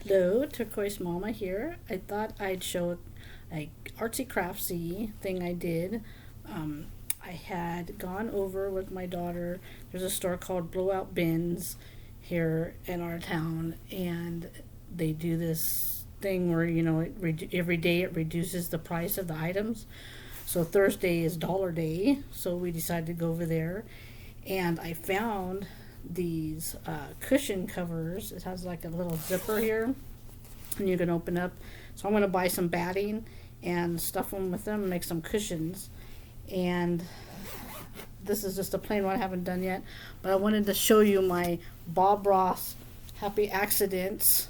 Hello, Turquoise Mama here. I thought I'd show a artsy craftsy thing I did. I had gone over with my daughter. There's a store called Blowout Bins here in our town, and they do this thing where every day it reduces the price of the items. So Thursday is Dollar Day, so we decided to go over there, and I found these cushion covers. It has like a little zipper here, and you can open up. So I'm going to buy some batting and stuff them with them and make some cushions. And this is just a plain one I haven't done yet, but I wanted to show you my Bob Ross Happy Accidents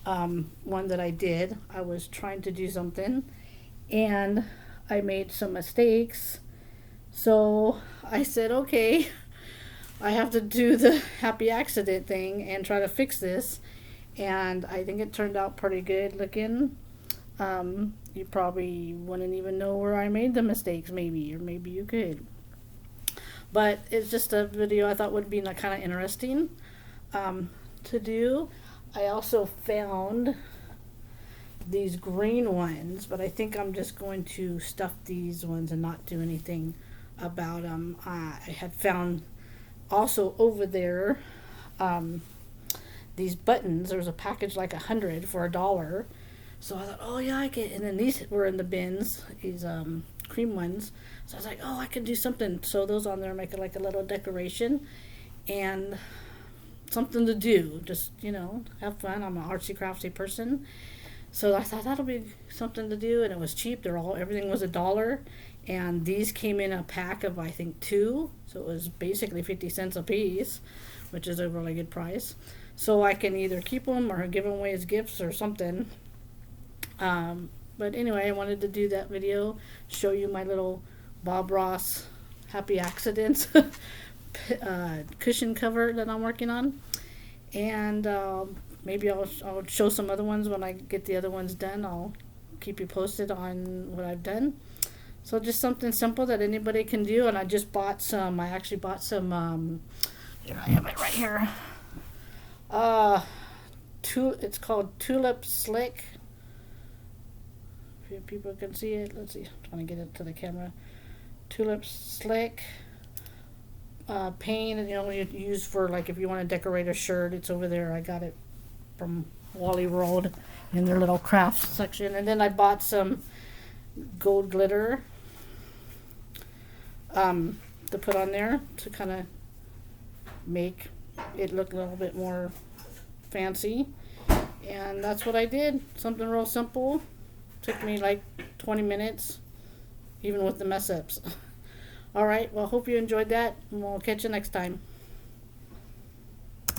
one that I did. I was trying to do something and I made some mistakes, so I said, okay, I have to do the happy accident thing and try to fix this. And I think it turned out pretty good looking. You probably wouldn't even know where I made the mistakes, maybe, or maybe you could. But it's just a video I thought would be kind of interesting to do. I also found these green ones, but I think I'm just going to stuff these ones and not do anything about them. I had found also over there these buttons. There was a package like 100 for $1, so I thought, oh yeah, I can. And then these were in the bins, these cream ones, so I was like, oh, I can do something. So those on there, make it like a little decoration and something to do, just have fun. I'm an artsy crafty person, so I thought that'll be something to do. And it was cheap. Everything was $1, and these came in a pack of, I think, 2, so it was basically 50 cents a piece, which is a really good price. So I can either keep them or give them away as gifts or something. But anyway, I wanted to do that video, show you my little Bob Ross Happy Accidents cushion cover that I'm working on. And maybe I'll show some other ones when I get the other ones done. I'll keep you posted on what I've done. So just something simple that anybody can do. And I just bought some. I actually bought some. Here I have it right here. It's called Tulip Slick. If people can see it, let's see. I'm trying to get it to the camera. Tulip Slick paint, you use for, like, if you want to decorate a shirt. It's over there. I got it from Wally World in their little crafts section. And then I bought some gold glitter to put on there to kind of make it look a little bit more fancy. And that's what I did. Something real simple. Took me like 20 minutes, even with the mess ups. All right, well, hope you enjoyed that, and we'll catch you next time.